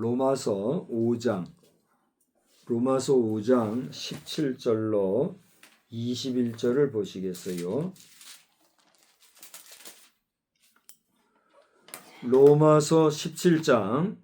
로마서 5장 17절로 21절을 보시겠어요? 로마서 5장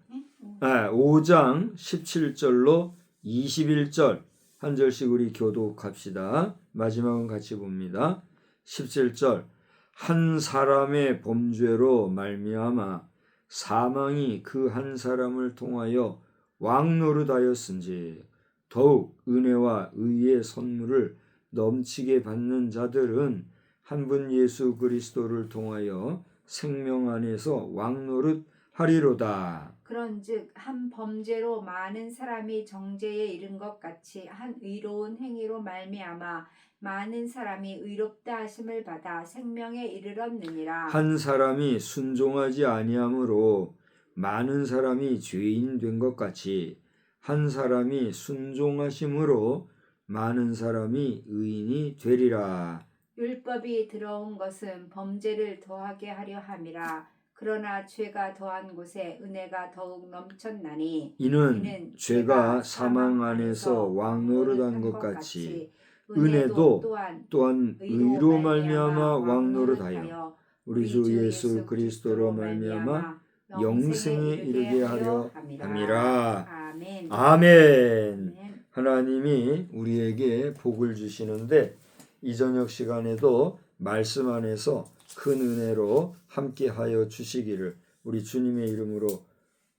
17절로 21절 한 절씩 우리 교독합시다. 마지막은 같이 봅니다. 17절 한 사람의 범죄로 말미암아 사망이 그 한 사람을 통하여 왕노릇하였은지 더욱 은혜와 의의 선물을 넘치게 받는 자들은 한 분 예수 그리스도를 통하여 생명 안에서 왕노릇하리로다. 그런즉 한 범죄로 많은 사람이 정죄에 이른 것 같이 한 의로운 행위로 말미암아 많은 사람이 의롭다 하심을 받아 생명에 이르렀느니라. 한 사람이 순종하지 아니함으로 많은 사람이 죄인 된 것 같이 한 사람이 순종하심으로 많은 사람이 의인이 되리라. 율법이 들어온 것은 범죄를 더하게 하려 함이라. 그러나 죄가 더한 곳에 은혜가 더욱 넘쳤나니 이는 죄가 사망 안에서 왕노릇한 것 같이 은혜도 또한 의로 말미암아 왕노릇하여 우리 주 예수 그리스도로 말미암아 영생에 이르게 하려 함이라. 아멘. 아멘. 하나님이 우리에게 복을 주시는데 이 저녁 시간에도 말씀 안에서 큰 은혜로 함께하여 주시기를 우리 주님의 이름으로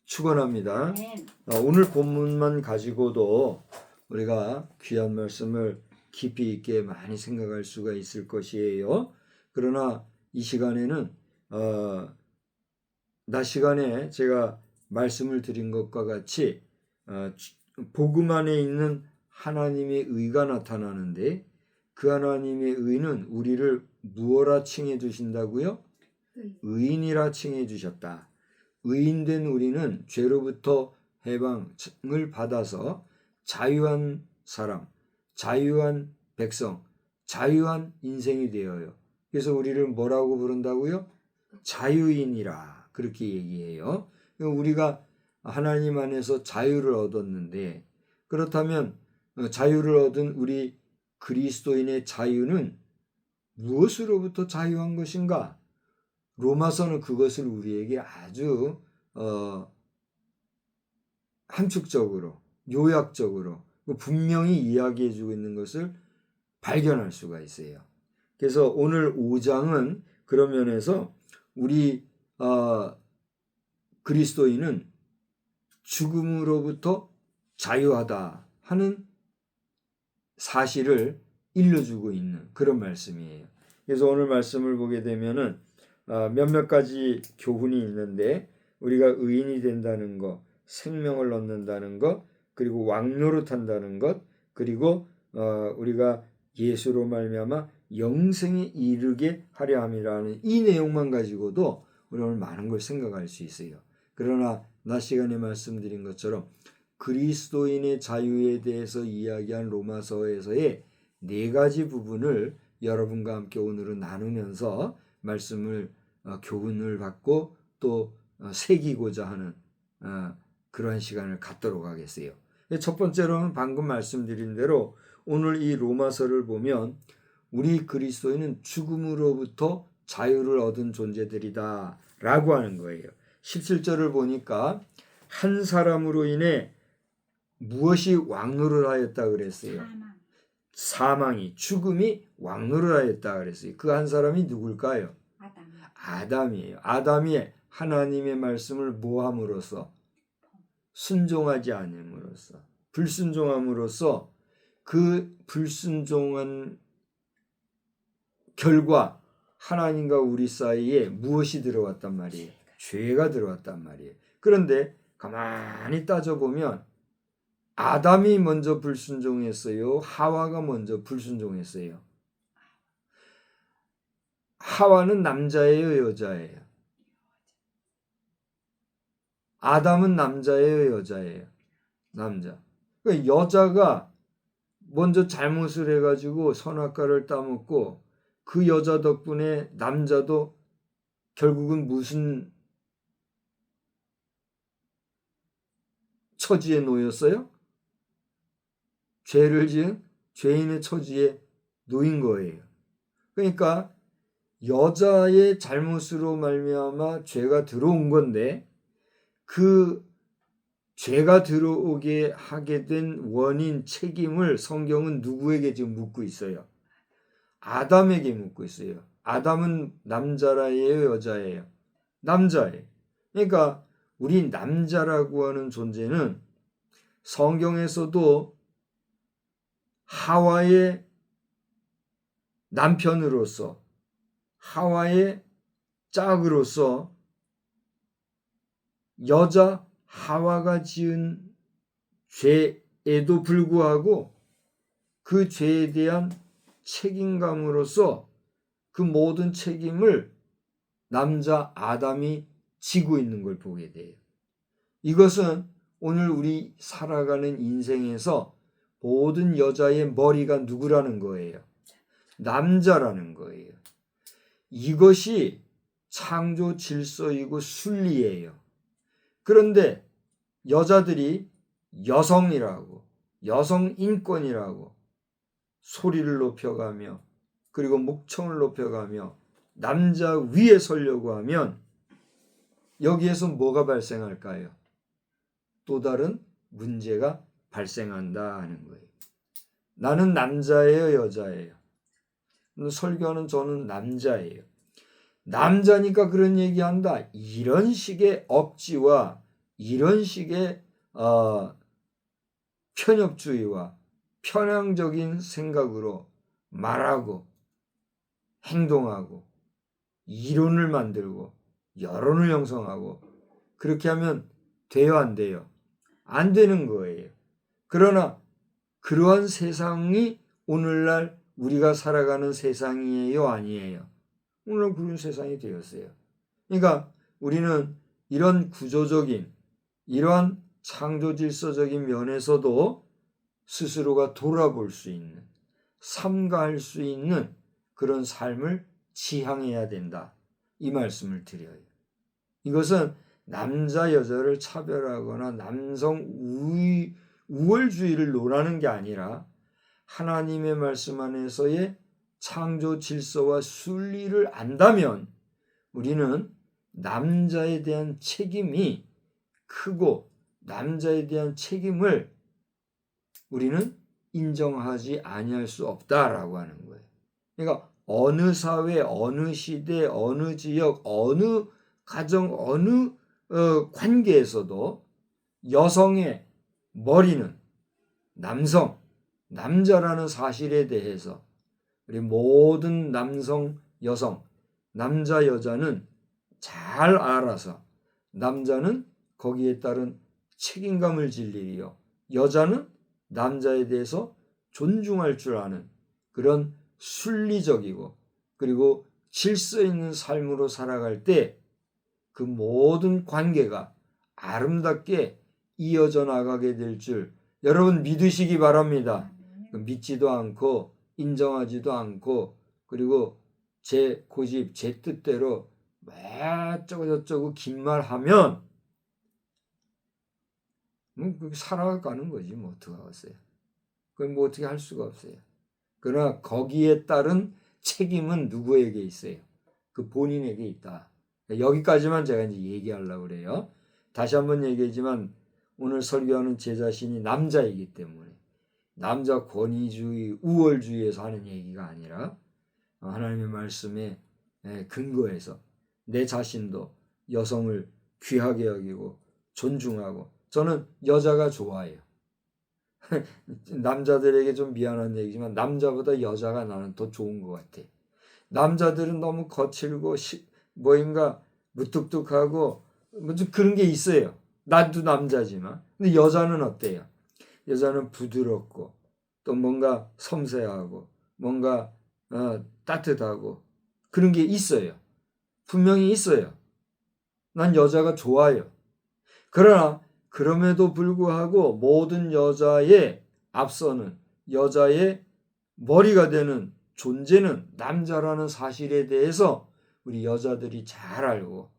축원합니다. 오늘 본문만 가지고도 우리가 귀한 말씀을 깊이 있게 많이 생각할 수가 있을 것이에요. 그러나 이 시간에는 낮 시간에 제가 말씀을 드린 것과 같이 복음 안에 있는 하나님의 의가 나타나는데 그 하나님의 의는 우리를 무엇라 칭해 주신다고요? 의인이라 칭해 주셨다. 의인된 우리는 죄로부터 해방을 받아서 자유한 사람, 자유한 백성, 자유한 인생이 되어요. 그래서 우리를 뭐라고 부른다고요? 자유인이라 그렇게 얘기해요. 우리가 하나님 안에서 자유를 얻었는데 그렇다면 자유를 얻은 우리 그리스도인의 자유는 무엇으로부터 자유한 것인가? 로마서는 그것을 우리에게 아주 함축적으로 요약적으로 분명히 이야기해주고 있는 것을 발견할 수가 있어요. 그래서 오늘 5장은 그런 면에서 우리 그리스도인은 죽음으로부터 자유하다 하는 사실을 일러주고 있는 그런 말씀이에요. 그래서 오늘 말씀을 보게 되면은 몇몇 가지 교훈이 있는데 우리가 의인이 된다는 것, 생명을 얻는다는 것, 그리고 왕노릇한다는 것, 그리고 우리가 예수로 말미암아 영생에 이르게 하려 함이라는 이 내용만 가지고도 우리 오늘 많은 걸 생각할 수 있어요. 그러나 낮 시간에 말씀드린 것처럼 그리스도인의 자유에 대해서 이야기한 로마서에서의 네 가지 부분을 여러분과 함께 오늘은 나누면서 말씀을 교훈을 받고 또 새기고자 하는 그러한 시간을 갖도록 하겠어요. 첫 번째로는 방금 말씀드린 대로 오늘 이 로마서를 보면 우리 그리스도인은 죽음으로부터 자유를 얻은 존재들이다 라고 하는 거예요. 17절을 보니까 한 사람으로 인해 무엇이 왕노를 하였다 그랬어요? 사망이, 죽음이 왕노를 하였다 그랬어요. 그 한 사람이 누굴까요? 아담이에요. 아담이 하나님의 말씀을 모함으로써 순종하지 않음으로써 불순종함으로써 그 불순종한 결과 하나님과 우리 사이에 무엇이 들어왔단 말이에요? 죄가 들어왔단 말이에요. 그런데 가만히 따져보면 아담이 먼저 불순종했어요? 하와가 먼저 불순종했어요? 하와는 남자예요, 여자예요? 아담은 남자예요, 여자예요? 남자. 그러니까 여자가 먼저 잘못을 해가지고 선악과를 따먹고 그 여자 덕분에 남자도 결국은 무슨 처지에 놓였어요? 죄를 지은 죄인의 처지에 놓인 거예요. 그러니까 여자의 잘못으로 말미암아 죄가 들어온 건데 그 죄가 들어오게 하게 된 원인 책임을 성경은 누구에게 지금 묻고 있어요? 아담에게 묻고 있어요. 아담은 남자라예요, 여자예요? 남자예요. 그러니까 우리 남자라고 하는 존재는 성경에서도 하와의 남편으로서 하와의 짝으로서 여자 하와가 지은 죄에도 불구하고 그 죄에 대한 책임감으로서 그 모든 책임을 남자 아담이 지고 있는 걸 보게 돼요. 이것은 오늘 우리 살아가는 인생에서 모든 여자의 머리가 누구라는 거예요? 남자라는 거예요. 이것이 창조 질서이고 순리예요. 그런데 여자들이 여성이라고, 여성 인권이라고 소리를 높여가며 그리고 목청을 높여가며 남자 위에 서려고 하면 여기에서 뭐가 발생할까요? 또 다른 문제가 발생한다 하는 거예요. 나는 남자예요, 여자예요? 설교하는 저는 남자예요. 남자니까 그런 얘기한다. 이런 식의 억지와 이런 식의 편협주의와 편향적인 생각으로 말하고 행동하고 이론을 만들고 여론을 형성하고 그렇게 하면 돼요, 안 돼요? 안 되는 거예요. 그러나 그러한 세상이 오늘날 우리가 살아가는 세상이에요, 아니에요? 오늘날 그런 세상이 되었어요. 그러니까 우리는 이런 구조적인 이러한 창조 질서적인 면에서도 스스로가 돌아볼 수 있는, 삼가할 수 있는 그런 삶을 지향해야 된다. 이 말씀을 드려요. 이것은 남자 여자를 차별하거나 남성 우월주의를 논하는 게 아니라 하나님의 말씀 안에서의 창조 질서와 순리를 안다면 우리는 남자에 대한 책임이 크고 남자에 대한 책임을 우리는 인정하지 아니할 수 없다라고 하는 거예요. 그러니까 어느 사회, 어느 시대, 어느 지역, 어느 가정, 어느 관계에서도 여성의 머리는 남자라는 사실에 대해서 우리 모든 남성, 여성, 남자, 여자는 잘 알아서 남자는 거기에 따른 책임감을 질 일이요. 여자는 남자에 대해서 존중할 줄 아는 그런 순리적이고 그리고 질서 있는 삶으로 살아갈 때 그 모든 관계가 아름답게 이어져 나가게 될 줄 여러분 믿으시기 바랍니다. 믿지도 않고 인정하지도 않고 그리고 제 고집, 제 뜻대로 막 저쩌고 긴 말 하면 살아가는 거지 뭐 어떡하겠어요. 그건 뭐 어떻게 할 수가 없어요. 그러나 거기에 따른 책임은 누구에게 있어요? 그 본인에게 있다. 여기까지만 제가 이제 얘기하려고 그래요. 다시 한번 얘기하지만 오늘 설교하는 제 자신이 남자이기 때문에 남자 권위주의, 우월주의에서 하는 얘기가 아니라 하나님의 말씀에 근거해서 내 자신도 여성을 귀하게 여기고 존중하고 저는 여자가 좋아해요. 남자들에게 좀 미안한 얘기지만 남자보다 여자가 나는 더 좋은 것 같아. 남자들은 너무 거칠고 뭐인가 무뚝뚝하고 뭐 좀 그런 게 있어요. 나도 남자지만. 근데 여자는 어때요? 여자는 부드럽고 또 뭔가 섬세하고 뭔가 따뜻하고 그런 게 있어요. 분명히 있어요. 난 여자가 좋아요. 그러나 그럼에도 불구하고 모든 여자의 앞서는 여자의 머리가 되는 존재는 남자라는 사실에 대해서 우리 여자들이 잘 알고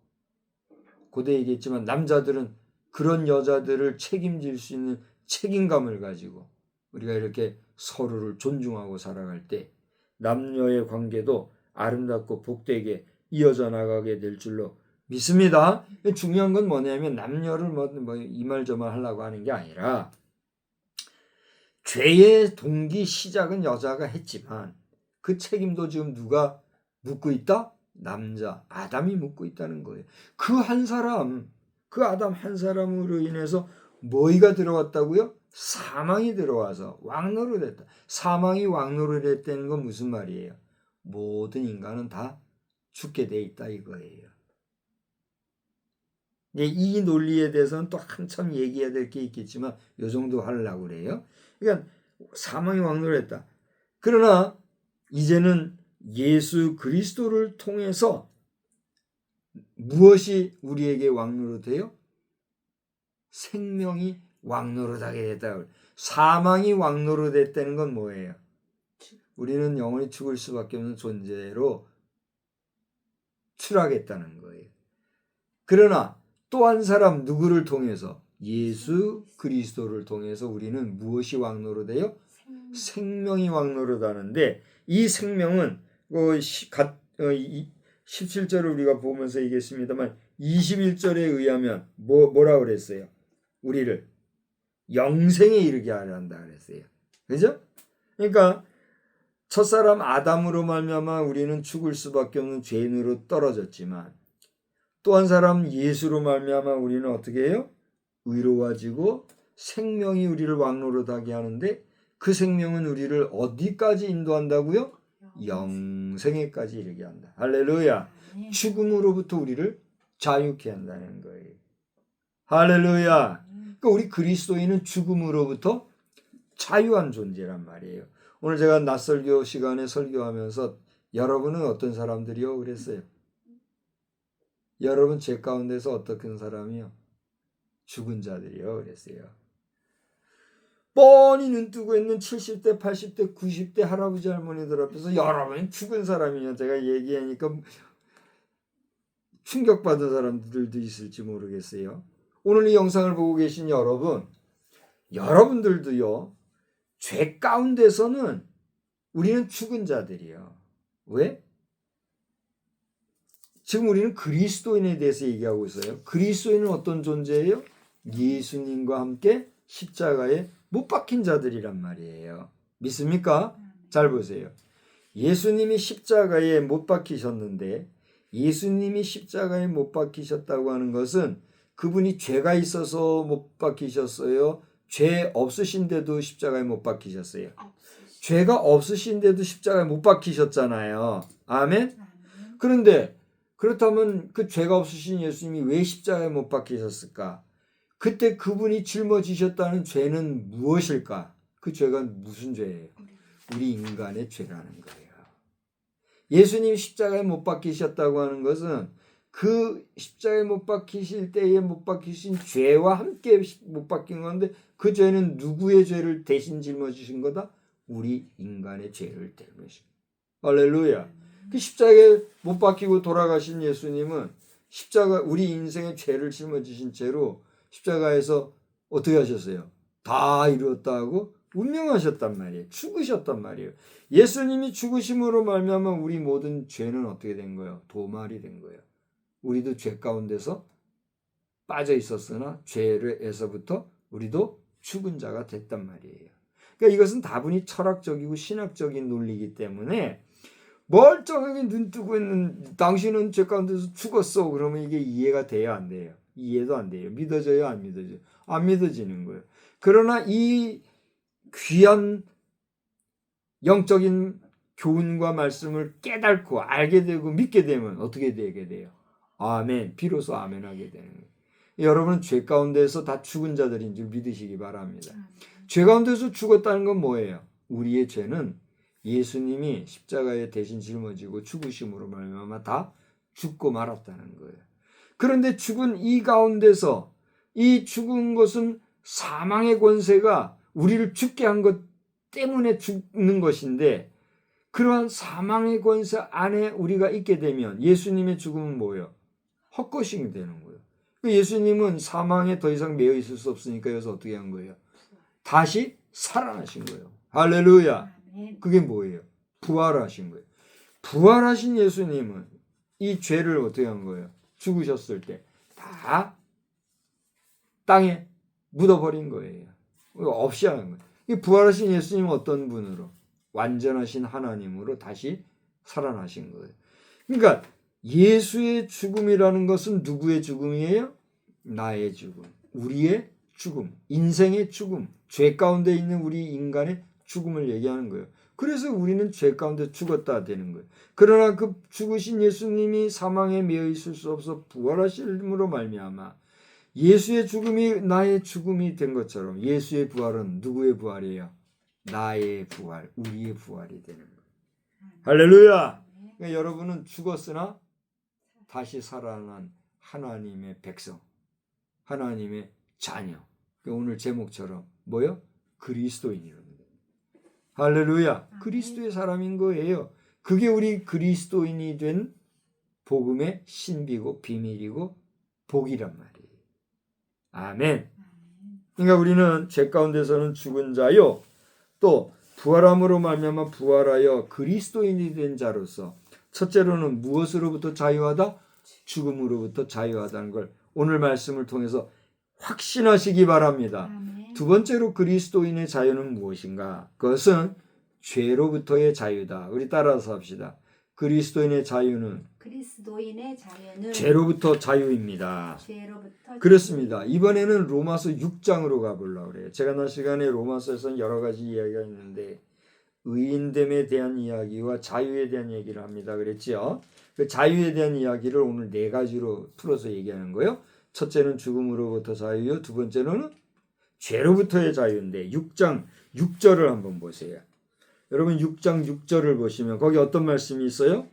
고대 얘기했지만 남자들은 그런 여자들을 책임질 수 있는 책임감을 가지고 우리가 이렇게 서로를 존중하고 살아갈 때 남녀의 관계도 아름답고 복되게 이어져 나가게 될 줄로 믿습니다. 중요한 건 뭐냐면 남녀를 이 말 저 말 하려고 하는 게 아니라 죄의 동기 시작은 여자가 했지만 그 책임도 지금 누가 묻고 있다? 남자 아담이 묻고 있다는 거예요. 그 한 사람, 그 아담 한 사람으로 인해서 뭐가 들어왔다고요? 사망이 들어와서 왕노릇했다. 사망이 왕노릇했다는 건 무슨 말이에요? 모든 인간은 다 죽게 돼 있다 이거예요. 이 논리에 대해서는 또 한참 얘기해야 될 게 있겠지만 이 정도 하려고 그래요. 그러니까 사망이 왕노릇했다. 그러나 이제는 예수 그리스도를 통해서 무엇이 우리에게 왕노릇해요? 생명이 왕노릇하게 됐다. 사망이 왕노릇했다는 건 뭐예요? 우리는 영원히 죽을 수밖에 없는 존재로 추락했다는 거예요. 그러나 또 한 사람 누구를 통해서? 예수 그리스도를 통해서 우리는 무엇이 왕노릇해요? 생명이 왕노릇하는데 이 생명은 17절을 우리가 보면서 얘기했습니다만 21절에 의하면 뭐라 그랬어요? 우리를 영생에 이르게 하려 한다 그랬어요. 그죠? 그러니까 첫사람 아담으로 말미암아 우리는 죽을 수밖에 없는 죄인으로 떨어졌지만 또 한 사람 예수로 말미암아 우리는 어떻게 해요? 의로워지고 생명이 우리를 왕노릇하게 하는데 그 생명은 우리를 어디까지 인도한다고요? 영생에까지 이르게 한다. 할렐루야. 죽음으로부터 우리를 자유케 한다는 거예요. 할렐루야. 그러니까 우리 그리스도인은 죽음으로부터 자유한 존재란 말이에요. 오늘 제가 낮설교 시간에 설교하면서 여러분은 어떤 사람들이요? 그랬어요. 여러분 죄 가운데서 어떤 사람이요? 죽은 자들이요. 그랬어요. 뻔히 눈뜨고 있는 70대, 80대, 90대 할아버지 할머니들 앞에서 여러분이 죽은 사람이냐 제가 얘기하니까 충격받은 사람들도 있을지 모르겠어요. 오늘 이 영상을 보고 계신 여러분들도요. 죄 가운데서는 우리는 죽은 자들이요. 왜? 지금 우리는 그리스도인에 대해서 얘기하고 있어요. 그리스도인은 어떤 존재예요? 예수님과 함께 십자가에 못 박힌 자들이란 말이에요. 믿습니까? 잘 보세요. 예수님이 십자가에 못 박히셨는데 예수님이 십자가에 못 박히셨다고 하는 것은 그분이 죄가 있어서 못 박히셨어요? 죄 없으신데도 십자가에 못 박히셨어요? 죄가 없으신데도 십자가에 못 박히셨잖아요. 아멘? 그런데 그렇다면 그 죄가 없으신 예수님이 왜 십자가에 못 박히셨을까? 그때 그분이 짊어지셨다는 죄는 무엇일까? 그 죄가 무슨 죄예요? 우리 인간의 죄라는 거예요. 예수님이 십자가에 못 박히셨다고 하는 것은 그 십자가에 못 박히실 때에 못 박히신 죄와 함께 못 박힌 건데 그 죄는 누구의 죄를 대신 짊어지신 거다? 우리 인간의 죄를 짊어지신 거다. 할렐루야. 그 십자가에 못 박히고 돌아가신 예수님은 우리 인생의 죄를 짊어지신 채로 십자가에서 어떻게 하셨어요? 다 이루었다고 운명하셨단 말이에요. 죽으셨단 말이에요. 예수님이 죽으심으로 말미암아 우리 모든 죄는 어떻게 된 거예요? 도말이 된 거예요. 우리도 죄 가운데서 빠져 있었으나 죄에서부터 우리도 죽은 자가 됐단 말이에요. 그러니까 이것은 다분히 철학적이고 신학적인 논리이기 때문에 멀쩡하게 눈 뜨고 있는 당신은 죄 가운데서 죽었어. 그러면 이게 이해가 돼야 안 돼요. 이해도 안 돼요. 믿어져요? 안 믿어져요? 안 믿어지는 거예요. 그러나 이 귀한 영적인 교훈과 말씀을 깨닫고 알게 되고 믿게 되면 어떻게 되게 돼요? 아멘. 비로소 아멘 하게 되는 거예요. 여러분은 죄 가운데서 다 죽은 자들인 줄 믿으시기 바랍니다. 죄 가운데서 죽었다는 건 뭐예요? 우리의 죄는 예수님이 십자가에 대신 짊어지고 죽으심으로 말미암아 다 죽고 말았다는 거예요. 그런데 죽은 이 가운데서 이 죽은 것은 사망의 권세가 우리를 죽게 한 것 때문에 죽는 것인데 그러한 사망의 권세 안에 우리가 있게 되면 예수님의 죽음은 뭐예요? 헛것이 되는 거예요. 예수님은 사망에 더 이상 매여 있을 수 없으니까 여기서 어떻게 한 거예요? 다시 살아나신 거예요. 할렐루야. 아멘. 그게 뭐예요? 부활하신 거예요. 부활하신 예수님은 이 죄를 어떻게 한 거예요? 죽으셨을 때 다 땅에 묻어버린 거예요. 없이 하는 거예요. 이 부활하신 예수님은 어떤 분으로? 완전하신 하나님으로 다시 살아나신 거예요. 그러니까 예수의 죽음이라는 것은 누구의 죽음이에요? 나의 죽음, 우리의 죽음, 인생의 죽음, 죄 가운데 있는 우리 인간의 죽음을 얘기하는 거예요. 그래서 우리는 죄 가운데 죽었다 되는 거예요. 그러나 그 죽으신 예수님이 사망에 매여 있을 수 없어 부활하심으로 말미암아 예수의 죽음이 나의 죽음이 된 것처럼 예수의 부활은 누구의 부활이에요? 나의 부활, 우리의 부활이 되는 거예요. 할렐루야. 그러니까 여러분은 죽었으나 다시 살아난 하나님의 백성, 하나님의 자녀. 그러니까 오늘 제목처럼 뭐요? 그리스도인이라는 거예요. 할렐루야. 그리스도의 사람인 거예요. 그게 우리 그리스도인이 된 복음의 신비고 비밀이고 복이란 말이에요. 아멘. 그러니까 우리는 죄 가운데서는 죽은 자요, 또 부활함으로 말미암아 부활하여 그리스도인이 된 자로서 첫째로는 무엇으로부터 자유하다? 죽음으로부터 자유하다는 걸 오늘 말씀을 통해서 확신하시기 바랍니다. 아멘. 두 번째로 그리스도인의 자유는 무엇인가? 그것은 죄로부터의 자유다. 우리 따라서 합시다. 그리스도인의 자유는 죄로부터 자유입니다. 그렇습니다. 이번에는 로마서 6장으로 가보려고 그래요. 제가 시간에 로마서에서는 여러 가지 이야기가 있는데 의인됨에 대한 이야기와 자유에 대한 얘기를 합니다. 그랬죠? 그 자유에 대한 이야기를 오늘 네 가지로 풀어서 얘기하는 거예요. 첫째는 죽음으로부터 자유요. 두 번째는 죄로부터의 자유인데 6장 6절을 한번 보세요. 여러분 6장 6절을 보시면 거기 어떤 말씀이 있어요?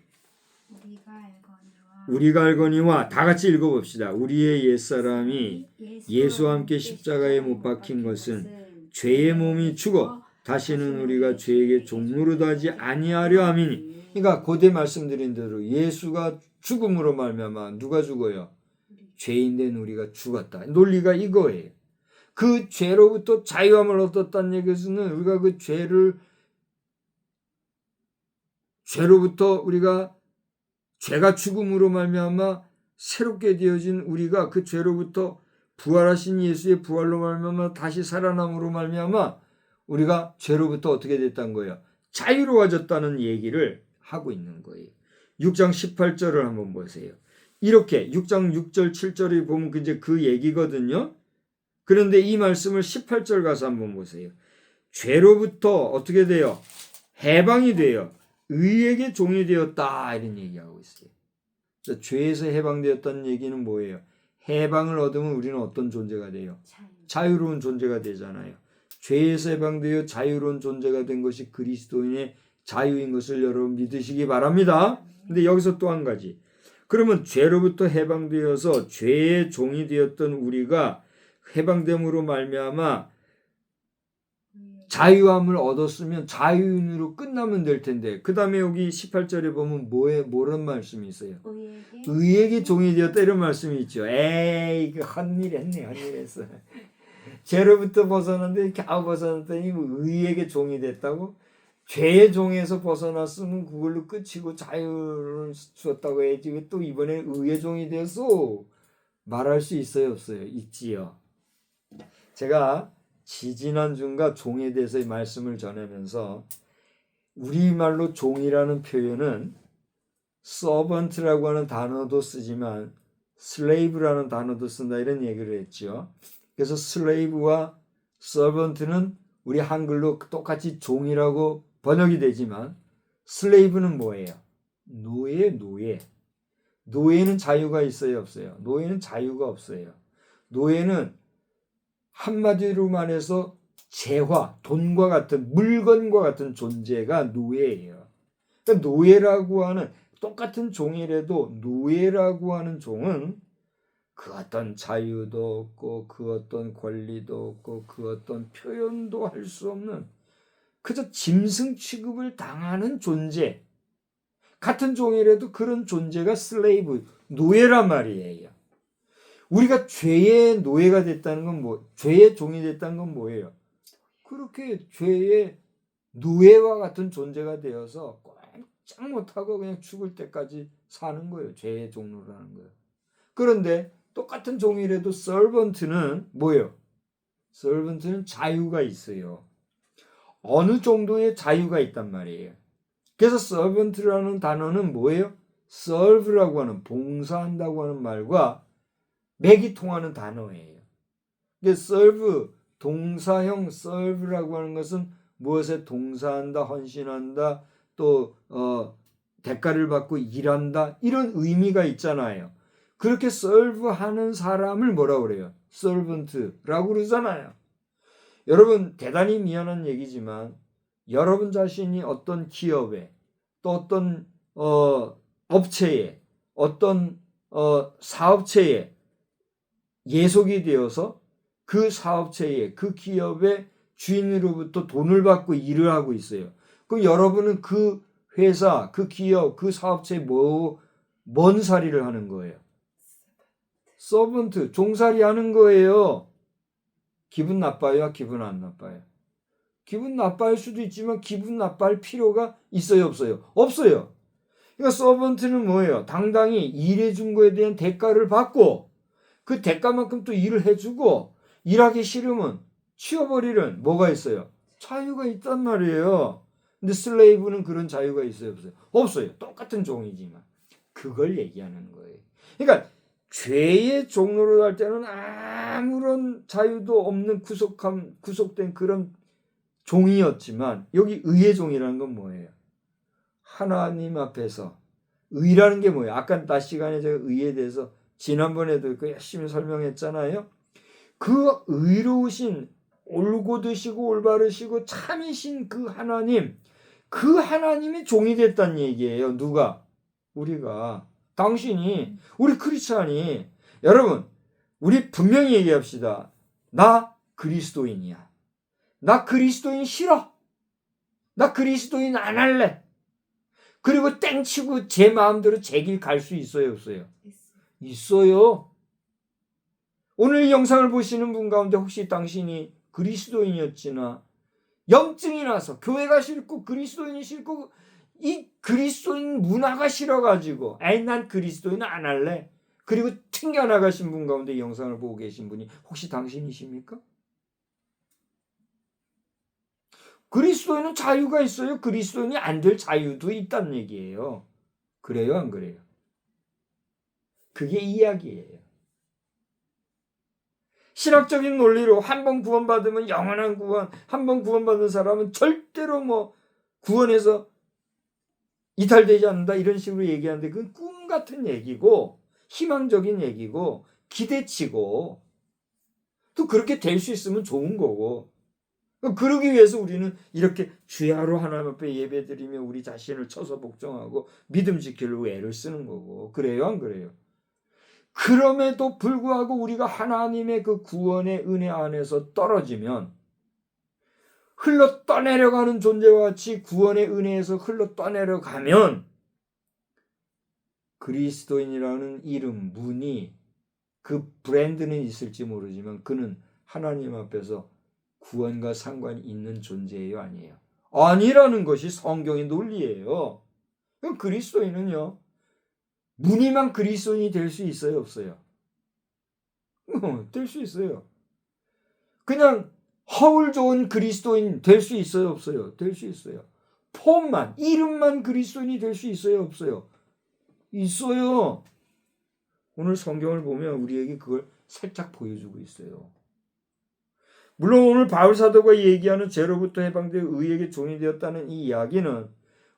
우리가 알거니와 다 같이 읽어봅시다. 우리의 옛사람이 예수와 함께 십자가에 못 박힌 것은 죄의 몸이 죽어 다시는 우리가 죄에게 종노릇하지 아니하려 함이니. 그러니까 고대 말씀드린 대로 예수가 죽음으로 말미암아 누가 죽어요? 죄인된 우리가 죽었다. 논리가 이거예요. 그 죄로부터 자유함을 얻었다는 얘기에서는 우리가 그 죄로부터 우리가 죄가 죽음으로 말미암아 새롭게 되어진 우리가 그 죄로부터 부활하신 예수의 부활로 말미암아 다시 살아남으로 말미암아 우리가 죄로부터 어떻게 됐다는 거예요? 자유로워졌다는 얘기를 하고 있는 거예요. 6장 18절을 한번 보세요. 이렇게 6장 6절 7절에 보면 이제 그 얘기거든요. 그런데 이 말씀을 18절 가서 한번 보세요. 죄로부터 어떻게 돼요? 해방이 돼요. 의에게 종이 되었다 이런 얘기하고 있어요. 그래서 죄에서 해방되었다는 얘기는 뭐예요? 해방을 얻으면 우리는 어떤 존재가 돼요? 자유로운 존재가 되잖아요. 죄에서 해방되어 자유로운 존재가 된 것이 그리스도인의 자유인 것을 여러분 믿으시기 바랍니다. 근데 여기서 또 한 가지. 그러면 죄로부터 해방되어서 죄의 종이 되었던 우리가 해방됨으로 말미암아 자유함을 얻었으면 자유인으로 끝나면 될 텐데 그 다음에 여기 18절에 보면 뭐런 말씀이 있어요? 의에게 종이 되었다 이런 말씀이 있죠. 에이 그 헛일 했네 헛일했어. 죄로부터 벗어났는데 겨우 벗어났더니 의에게 종이 됐다고? 죄의 종에서 벗어났으면 그걸로 끝이고 자유를 주었다고 해야지 왜 또 이번에 의의 종이 되었어? 말할 수 있어요 없어요? 있지요. 제가 지지난주인가 종에 대해서 말씀을 전하면서 우리말로 종이라는 표현은 servant라고 하는 단어도 쓰지만 slave라는 단어도 쓴다 이런 얘기를 했죠. 그래서 slave와 servant는 우리 한글로 똑같이 종이라고 번역이 되지만 slave는 뭐예요? 노예. 노예는 자유가 있어요 없어요? 노예는 자유가 없어요. 노예는 한마디로 말해서 재화, 돈과 같은 물건과 같은 존재가 노예예요. 그러니까 노예라고 하는 똑같은 종이라도 노예라고 하는 종은 그 어떤 자유도 없고 그 어떤 권리도 없고 그 어떤 표현도 할 수 없는 그저 짐승 취급을 당하는 존재. 같은 종이라도 그런 존재가 슬레이브, 노예란 말이에요. 우리가 죄의 노예가 됐다는 건 죄의 종이 됐다는 건 뭐예요? 그렇게 죄의 노예와 같은 존재가 되어서 꼼짝 못하고 그냥 죽을 때까지 사는 거예요. 죄의 종로라는 거예요. 그런데 똑같은 종이라도 서번트는 뭐예요? 서번트는 자유가 있어요. 어느 정도의 자유가 있단 말이에요. 그래서 서번트라는 단어는 뭐예요? serve라고 하는 봉사한다고 하는 말과 맥이 통하는 단어예요. serve 동사형 serve라고 하는 것은 무엇에 동사한다, 헌신한다, 또 대가를 받고 일한다 이런 의미가 있잖아요. 그렇게 serve하는 사람을 뭐라고 그래요? servant라고 그러잖아요. 여러분 대단히 미안한 얘기지만 여러분 자신이 어떤 기업에 또 어떤 업체에 어떤 사업체에 예속이 되어서 그 사업체에 그 기업의 주인으로부터 돈을 받고 일을 하고 있어요. 그럼 여러분은 그 회사, 그 기업, 그 사업체에 뭔 살이를 하는 거예요? 서번트, 종살이 하는 거예요. 기분 나빠요? 기분 안 나빠요? 기분 나빠할 수도 있지만 기분 나빠할 필요가 있어요? 없어요? 없어요. 그러니까 서번트는 뭐예요? 당당히 일해준 거에 대한 대가를 받고 그 대가만큼 또 일을 해주고 일하기 싫으면 치워버리는 뭐가 있어요? 자유가 있단 말이에요. 근데 슬레이브는 그런 자유가 있어요? 없어요? 없어요. 똑같은 종이지만 그걸 얘기하는 거예요. 그러니까 죄의 종로로 갈 때는 아무런 자유도 없는 구속된 그런 종이었지만 여기 의의 종이라는 건 뭐예요? 하나님 앞에서 의라는 게 뭐예요? 아까 낮 시간에 제가 의에 대해서 지난번에도 열심히 설명했잖아요. 그 의로우신 옳고 드시고 올바르시고 참이신 그 하나님의 종이 됐다는 얘기예요. 누가? 우리가. 당신이, 우리 크리스찬이. 여러분 우리 분명히 얘기합시다. 나 그리스도인이야. 나 그리스도인 싫어. 나 그리스도인 안 할래. 그리고 땡치고 제 마음대로 제 길 갈 수 있어요? 없어요? 있어요. 오늘 이 영상을 보시는 분 가운데 혹시 당신이 그리스도인이었지나 염증이 나서 교회가 싫고 그리스도인이 싫고 이 그리스도인 문화가 싫어가지고 난 그리스도인 안 할래. 그리고 튕겨나가신 분 가운데 이 영상을 보고 계신 분이 혹시 당신이십니까? 그리스도인은 자유가 있어요. 그리스도인이 안 될 자유도 있다는 얘기예요. 그래요, 안 그래요? 그게 이야기예요. 신학적인 논리로 한 번 구원받으면 영원한 구원, 한 번 구원받은 사람은 절대로 구원에서 이탈되지 않는다 이런 식으로 얘기하는데 그건 꿈 같은 얘기고 희망적인 얘기고 기대치고 또 그렇게 될 수 있으면 좋은 거고 그러기 위해서 우리는 이렇게 주야로 하나님 앞에 예배드리며 우리 자신을 쳐서 복종하고 믿음 지키려고 애를 쓰는 거고 그래요, 안 그래요? 그럼에도 불구하고 우리가 하나님의 그 구원의 은혜 안에서 떨어지면 흘러 떠내려가는 존재와 같이 구원의 은혜에서 흘러 떠내려가면 그리스도인이라는 이름, 문이 그 브랜드는 있을지 모르지만 그는 하나님 앞에서 구원과 상관이 있는 존재예요, 아니에요? 아니라는 것이 성경의 논리예요. 그럼 그리스도인은요, 무늬만 그리스도인이 될 수 있어요, 없어요? 될 수 있어요. 그냥 허울 좋은 그리스도인 될 수 있어요, 없어요? 될 수 있어요. 폼만, 이름만 그리스도인이 될 수 있어요, 없어요? 있어요. 오늘 성경을 보면 우리에게 그걸 살짝 보여주고 있어요. 물론 오늘 바울 사도가 얘기하는 죄로부터 해방되어 의에게 종이 되었다는 이 이야기는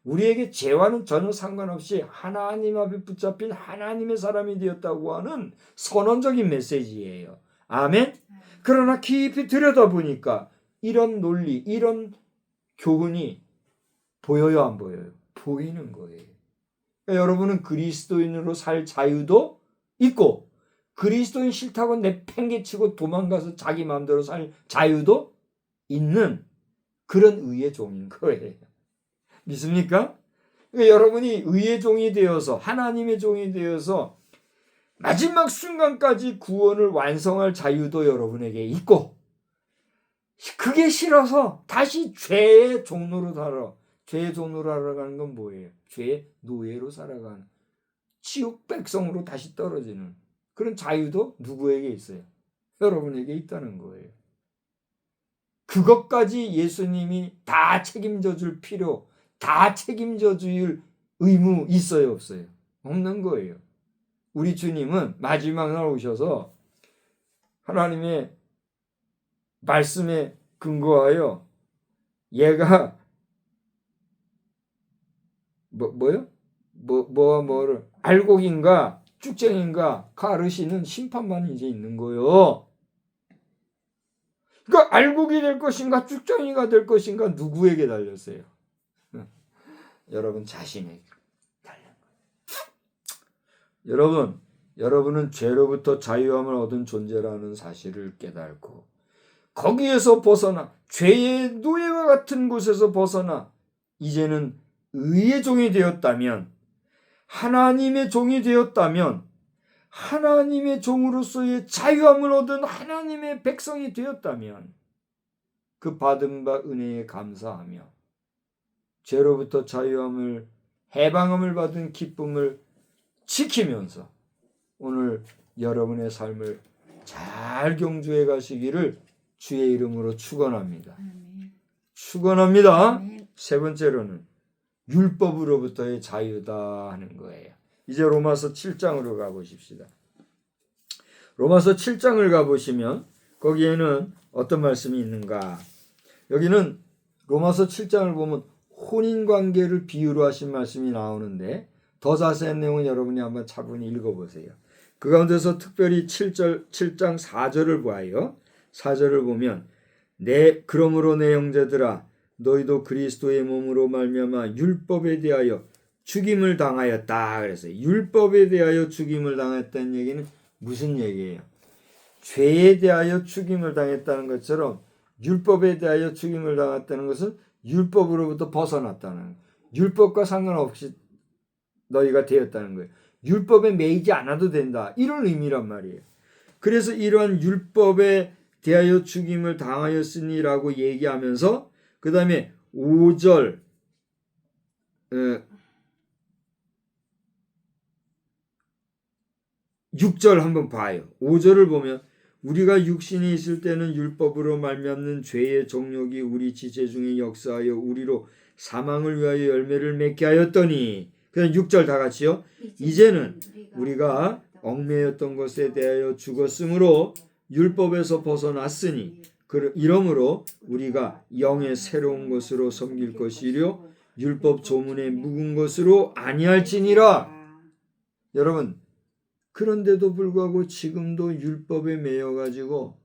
우리에게 죄와는 전혀 상관없이 하나님 앞에 붙잡힌 하나님의 사람이 되었다고 하는 선언적인 메시지예요. 아멘? 그러나 깊이 들여다보니까 이런 논리, 이런 교훈이 보여요, 안 보여요? 보이는 거예요. 그러니까 여러분은 그리스도인으로 살 자유도 있고 그리스도인 싫다고 내팽개치고 도망가서 자기 마음대로 살 자유도 있는 그런 의의 종인 거예요. 믿습니까? 그러니까 여러분이 의의 종이 되어서 하나님의 종이 되어서 마지막 순간까지 구원을 완성할 자유도 여러분에게 있고, 그게 싫어서 다시 죄의 종로로 살아. 죄의 종로로 살아가는 건 뭐예요? 죄의 노예로 살아가는, 지옥 백성으로 다시 떨어지는 그런 자유도 누구에게 있어요? 여러분에게 있다는 거예요. 그것까지 예수님이 다 책임져 줄 필요, 다 책임져 줄 의무 있어요, 없어요? 없는 거예요. 우리 주님은 마지막 날 오셔서 하나님의 말씀에 근거하여 얘가 뭐를 알곡인가 쭉쟁인가 가르시는 심판만 이제 있는 거예요. 그러니까 알곡이 될 것인가 쭉쟁이가 될 것인가 누구에게 달렸어요? 여러분 자신에게 달린 거예요. 여러분은 죄로부터 자유함을 얻은 존재라는 사실을 깨닫고 거기에서 벗어나 죄의 노예와 같은 곳에서 벗어나 이제는 의의 종이 되었다면, 하나님의 종이 되었다면, 하나님의 종으로서의 자유함을 얻은 하나님의 백성이 되었다면 그 받은 바 은혜에 감사하며 죄로부터 자유함을, 해방함을 받은 기쁨을 지키면서 오늘 여러분의 삶을 잘 경주해 가시기를 주의 이름으로 축원합니다. 축원합니다. 세 번째로는 율법으로부터의 자유다 하는 거예요. 이제 로마서 7장으로 가보십시다. 로마서 7장을 가보시면 거기에는 어떤 말씀이 있는가? 여기는 로마서 7장을 보면 혼인관계를 비유로 하신 말씀이 나오는데 더 자세한 내용은 여러분이 한번 차분히 읽어보세요. 그 가운데서 특별히 7장 4절을 보아요. 4절을 보면 그러므로 내 형제들아 너희도 그리스도의 몸으로 말미암아 율법에 대하여 죽임을 당하였다 그랬어요. 율법에 대하여 죽임을 당했다는 얘기는 무슨 얘기예요? 죄에 대하여 죽임을 당했다는 것처럼 율법에 대하여 죽임을 당했다는 것은 율법으로부터 벗어났다는 거예요. 율법과 상관없이 너희가 되었다는 거예요. 율법에 매이지 않아도 된다. 이런 의미란 말이에요. 그래서 이러한 율법에 대하여 죽임을 당하였으니라고 얘기하면서 그 다음에 5절 6절 한번 봐요. 5절을 보면 우리가 육신이 있을 때는 율법으로 말미암는 죄의 정욕이 우리 지체 중에 역사하여 우리로 사망을 위하여 열매를 맺게 하였더니, 그냥 6절 다 같이요. 이제는 우리가 얽매였던 것에 대하여 죽었으므로 율법에서 벗어났으니 이러므로 우리가 영의 새로운 것으로 섬길 것이려 율법 조문에 묵은 것으로 아니할지니라. 여러분, 그런데도 불구하고 지금도 율법에 매여가지고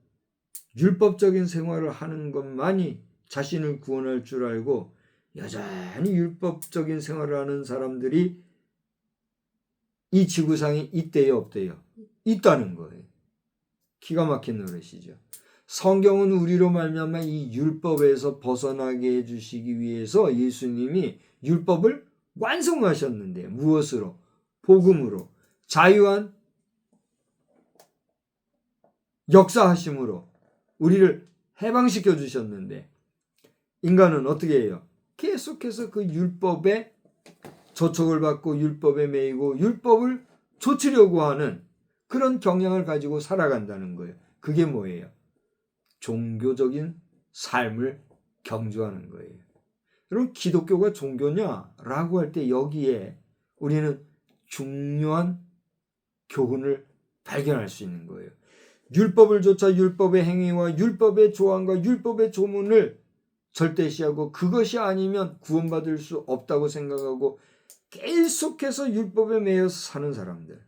율법적인 생활을 하는 것만이 자신을 구원할 줄 알고 여전히 율법적인 생활을 하는 사람들이 이 지구상에 있대요, 없대요? 있다는 거예요. 기가 막힌 노릇이죠. 성경은 우리로 말미암아 이 율법에서 벗어나게 해주시기 위해서 예수님이 율법을 완성하셨는데 무엇으로? 복음으로, 자유한 역사하심으로 우리를 해방시켜 주셨는데 인간은 어떻게 해요? 계속해서 그 율법에 저촉을 받고 율법에 매이고 율법을 좇으려고 하는 그런 경향을 가지고 살아간다는 거예요. 그게 뭐예요? 종교적인 삶을 경주하는 거예요. 여러분, 기독교가 종교냐라고 할 때 여기에 우리는 중요한 교훈을 발견할 수 있는 거예요. 율법을 좇아 율법의 행위와 율법의 조항과 율법의 조문을 절대시하고 그것이 아니면 구원받을 수 없다고 생각하고 계속해서 율법에 매여서 사는 사람들,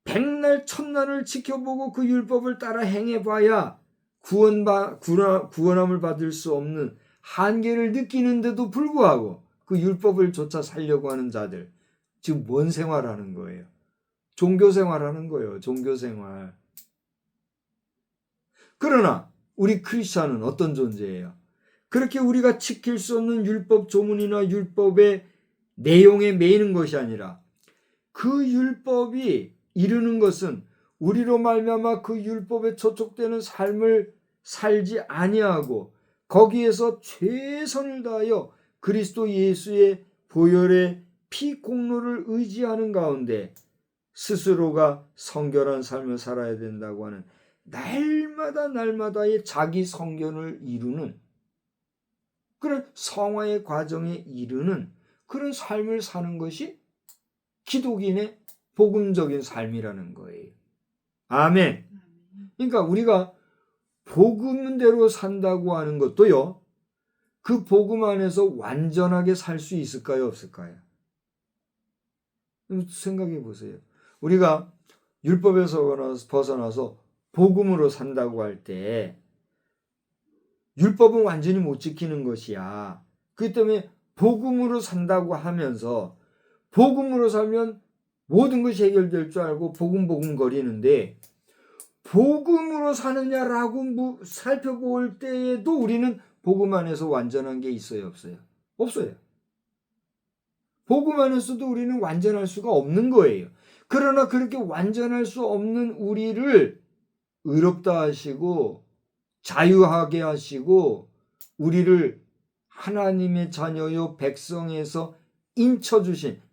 백날 천날을 지켜보고 그 율법을 따라 행해봐야 구원함을 받을 수 없는 한계를 느끼는데도 불구하고 그 율법을 좇아 살려고 하는 자들, 지금 뭔 생활하는 거예요? 종교 생활하는 거예요. 종교 생활. 그러나 우리 크리스찬은 어떤 존재예요? 그렇게 우리가 지킬 수 없는 율법 조문이나 율법의 내용에 매이는 것이 아니라 그 율법이 이루는 것은 우리로 말미암아 그 율법에 초촉되는 삶을 살지 아니하고 거기에서 최선을 다하여 그리스도 예수의 보혈의 피 공로를 의지하는 가운데 스스로가 성결한 삶을 살아야 된다고 하는 날마다의 자기 성견을 이루는 그런 성화의 과정에 이르는 그런 삶을 사는 것이 기독인의 복음적인 삶이라는 거예요. 아멘. 그러니까 우리가 복음대로 산다고 하는 것도요, 그 복음 안에서 완전하게 살 수 있을까요, 없을까요? 생각해 보세요. 우리가 율법에서 벗어나서 복음으로 산다고 할 때 율법은 완전히 못 지키는 것이야. 그렇기 때문에 복음으로 산다고 하면서 복음으로 살면 모든 것이 해결될 줄 알고 복음 거리는데 복음으로 사느냐라고 살펴볼 때에도 우리는 복음 안에서 완전한 게 있어요, 없어요? 없어요. 복음 안에서도 우리는 완전할 수가 없는 거예요. 그러나 그렇게 완전할 수 없는 우리를 의롭다 하시고 자유하게 하시고 우리를 하나님의 자녀요 백성에서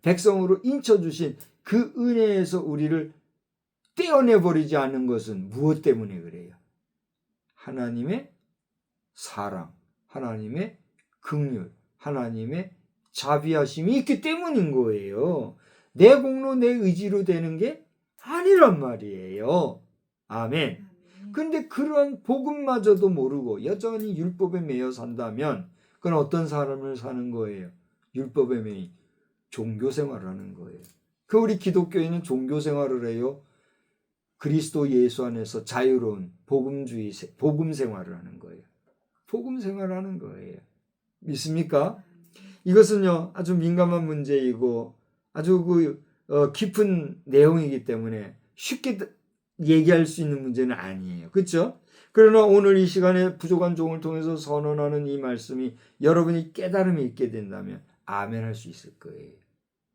백성으로 인쳐주신 그 은혜에서 우리를 떼어내버리지 않는 것은 무엇 때문에 그래요? 하나님의 사랑, 하나님의 긍휼, 하나님의 자비하심이 있기 때문인 거예요. 내 공로, 내 의지로 되는 게 아니란 말이에요. 아멘. 근데 그런 복음마저도 모르고 여전히 율법에 매여 산다면 그건 어떤 삶을 사는 거예요? 율법에 매인 종교 생활을 하는 거예요. 그 우리 기독교인은 종교 생활을 해요. 그리스도 예수 안에서 자유로운 복음 생활을 하는 거예요. 복음 생활을 하는 거예요. 믿습니까? 이것은요, 아주 민감한 문제이고 아주 깊은 내용이기 때문에 쉽게 얘기할 수 있는 문제는 아니에요. 그렇죠? 그러나 오늘 이 시간에 부족한 종을 통해서 선언하는 이 말씀이 여러분이 깨달음이 있게 된다면 아멘 할 수 있을 거예요.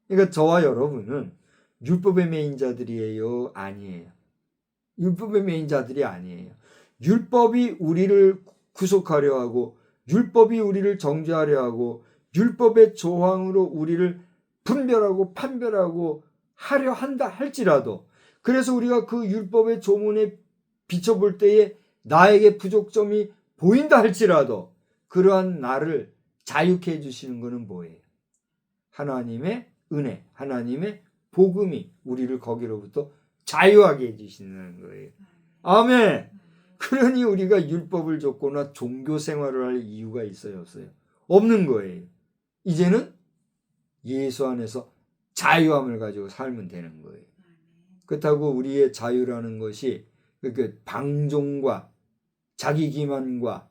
그러니까 저와 여러분은 율법의 매인 자들이에요? 아니에요. 율법의 매인 자들이 아니에요. 율법이 우리를 구속하려 하고 율법이 우리를 정죄하려 하고 율법의 조항으로 우리를 분별하고 판별하고 하려 한다 할지라도 그래서 우리가 그 율법의 조문에 비춰볼 때에 나에게 부족점이 보인다 할지라도 그러한 나를 자유케 해주시는 것은 뭐예요? 하나님의 은혜, 하나님의 복음이 우리를 거기로부터 자유하게 해주시는 거예요. 아멘. 그러니 우리가 율법을 줬거나 종교 생활을 할 이유가 있어요, 없어요? 없는 거예요. 이제는 예수 안에서 자유함을 가지고 살면 되는 거예요. 그렇다고 우리의 자유라는 것이 그 방종과 자기 기만과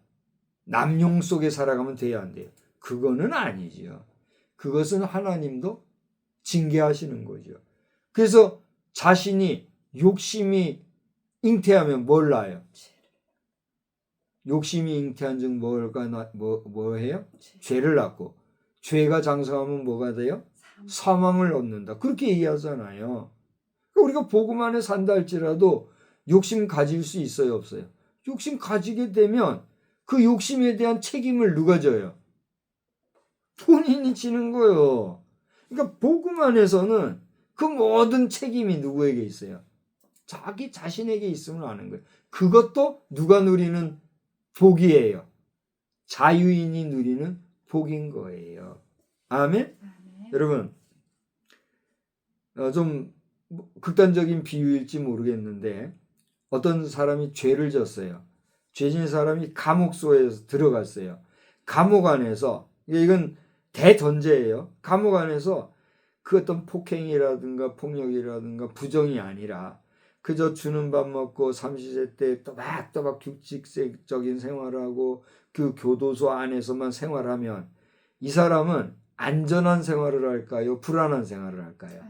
남용 속에 살아가면 돼야 안 돼요. 그거는 아니죠. 그것은 하나님도 징계하시는 거죠. 그래서 자신이 욕심이 잉태하면 뭘 낳아요? 욕심이 잉태한 즉 뭐 해요? 죄를 낳고 죄가 장성하면 뭐가 돼요? 사망을 얻는다. 그렇게 얘기하잖아요. 우리가 복음 안에 산다 할지라도 욕심 가질 수 있어요, 없어요? 욕심 가지게 되면 그 욕심에 대한 책임을 누가 져요? 본인이 지는 거예요. 그러니까 복음 안에서는 그 모든 책임이 누구에게 있어요? 자기 자신에게 있으면 아는 거예요. 그것도 누가 누리는 복이에요. 자유인이 누리는 복인 거예요. 아멘? 여러분, 좀 극단적인 비유일지 모르겠는데 어떤 사람이 죄를 졌어요. 죄진 사람이 감옥소에 들어갔어요. 감옥 안에서 이건 대전제예요. 감옥 안에서 그 어떤 폭행이라든가 폭력이라든가 부정이 아니라 그저 주는 밥 먹고 삼시세때 또박또박 규칙적인 생활하고 그 교도소 안에서만 생활하면 이 사람은 안전한 생활을 할까요? 불안한 생활을 할까요?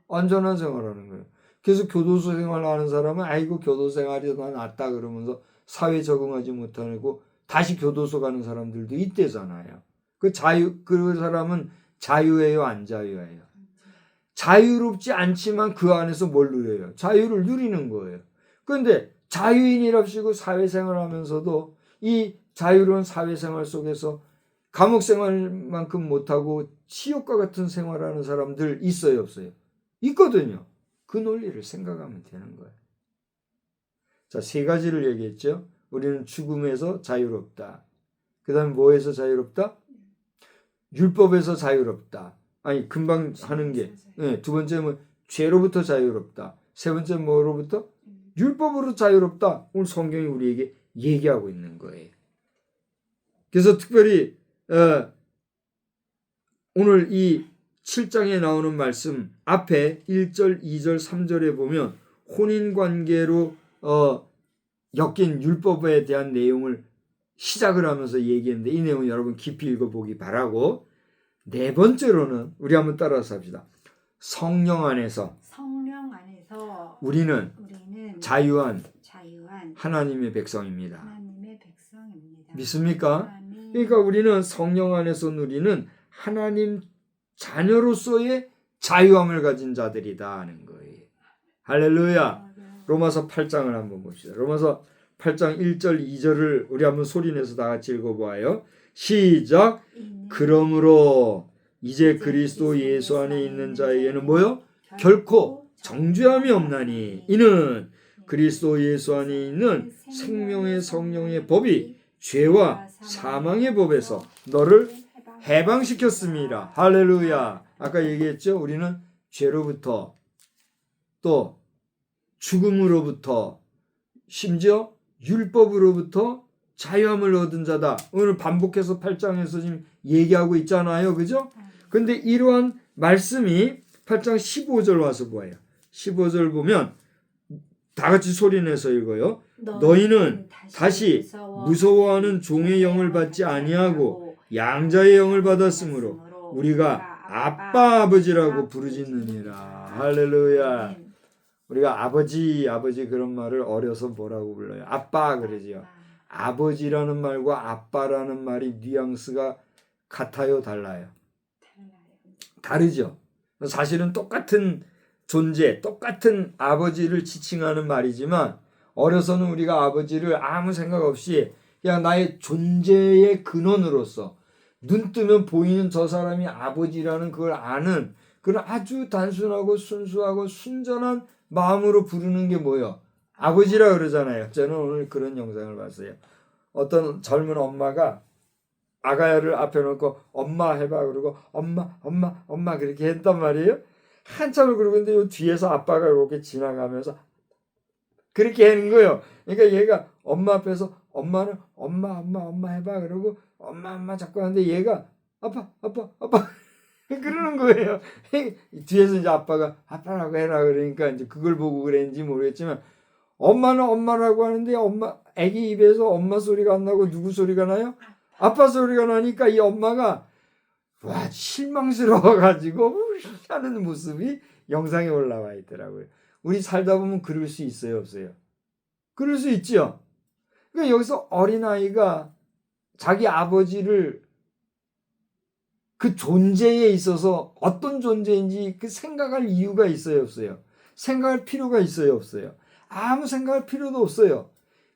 안전한 생활을 하는 거예요. 그래서 교도소 생활을 하는 사람은 아이고 교도소 생활이 더 낫다 그러면서 사회 적응하지 못하고 다시 교도소 가는 사람들도 있대잖아요. 그 사람은 자유예요, 안 자유예요? 자유롭지 않지만 그 안에서 뭘 누려요? 자유를 누리는 거예요. 그런데 자유인이랍시고 사회생활하면서도 이 자유로운 사회생활 속에서 감옥 생활만큼 못하고 치욕과 같은 생활하는 사람들 있어요, 없어요? 있거든요. 그 논리를 생각하면 되는 거예요. 자, 세 가지를 얘기했죠. 우리는 죽음에서 자유롭다. 그 다음에 뭐에서 자유롭다? 율법에서 자유롭다. 아니, 금방 하는 게. 네, 두 번째는 죄로부터 자유롭다. 세 번째 뭐로부터? 율법으로 자유롭다. 오늘 성경이 우리에게 얘기하고 있는 거예요. 그래서 특별히 오늘 이 7장에 나오는 말씀 앞에 1절, 2절, 3절에 보면 혼인관계로 엮인 율법에 대한 내용을 시작을 하면서 얘기했는데 이 내용 여러분 깊이 읽어보기 바라고, 네 번째로는 우리 한번 따라서 합시다. 성령 안에서 우리는 자유한 하나님의 백성입니다. 믿습니까? 아멘. 그러니까 우리는 성령 안에서 누리는 하나님 자녀로서의 자유함을 가진 자들이다 하는 거예요. 할렐루야. 로마서 8장을 한번 봅시다. 로마서 8장 1절 2절을 우리 한번 소리내서 다 같이 읽어보아요. 시작. 그러므로 이제 그리스도 예수 안에 있는 자에게는 뭐요? 결코 정죄함이 없나니 이는 그리스도 예수 안에 있는 생명의 성령의 법이 죄와 사망의 법에서 너를 해방시켰습니다. 할렐루야. 아까 얘기했죠. 우리는 죄로부터 또 죽음으로부터 심지어 율법으로부터 자유함을 얻은 자다. 오늘 반복해서 8장에서 지금 얘기하고 있잖아요. 그죠? 근데 이러한 말씀이 8장 15절 와서 보아요. 15절 보면 다 같이 소리내서 읽어요. 너희는 다시 무서워하는 종의 영을 받지 아니하고 양자의 영을 받았으므로 우리가 아빠 아버지라고 부르짖느니라. 할렐루야. 우리가 아버지 그런 말을 어려서 뭐라고 불러요? 아빠 그러지요. 아버지라는 말과 아빠라는 말이 뉘앙스가 같아요, 달라요? 다르죠. 사실은 똑같은 존재, 똑같은 아버지를 지칭하는 말이지만 어려서는 우리가 아버지를 아무 생각 없이 그냥 나의 존재의 근원으로서 눈 뜨면 보이는 저 사람이 아버지라는 그걸 아는 그런 아주 단순하고 순수하고 순전한 마음으로 부르는 게 뭐예요? 아버지라 그러잖아요. 저는 오늘 그런 영상을 봤어요. 어떤 젊은 엄마가 아가야를 앞에 놓고 엄마 해봐 그러고 엄마 그렇게 했단 말이에요. 한참을 그러고 있는데 요 뒤에서 아빠가 이렇게 지나가면서 그렇게 하는 거예요. 그러니까 얘가 엄마 앞에서 엄마는 엄마 해봐 그러고 엄마 자꾸 하는데 얘가 아빠 그러는 거예요. 뒤에서 이제 아빠가 아빠라고 해라 그러니까 이제 그걸 보고 그랬는지 모르겠지만 엄마는 엄마라고 하는데 애기 입에서 엄마 소리가 안 나고 누구 소리가 나요? 아빠 소리가 나니까 이 엄마가 와 실망스러워가지고 하는 모습이 영상에 올라와 있더라고요. 우리 살다 보면 그럴 수 있어요, 없어요? 그럴 수 있죠. 그러니까 여기서 어린아이가 자기 아버지를 그 존재에 있어서 어떤 존재인지 그 생각할 이유가 있어요, 없어요? 생각할 필요가 있어요, 없어요? 아무 생각할 필요도 없어요.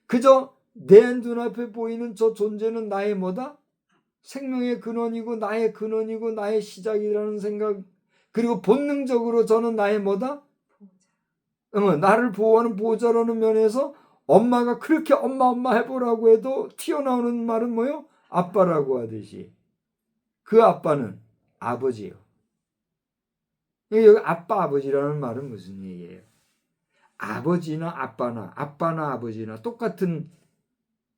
그저 내 눈앞에 보이는 저 존재는 나의 뭐다? 생명의 근원이고 나의 근원이고 나의 시작이라는 생각, 그리고 본능적으로 저는 나의 뭐다? 나를 보호하는 보호자라는 면에서 엄마가 그렇게 엄마 해보라고 해도 튀어나오는 말은 뭐요? 아빠라고 하듯이 그 아빠는 아버지예요. 여기 아빠 아버지라는 말은 무슨 얘기예요? 아버지나 아빠나 아버지나 똑같은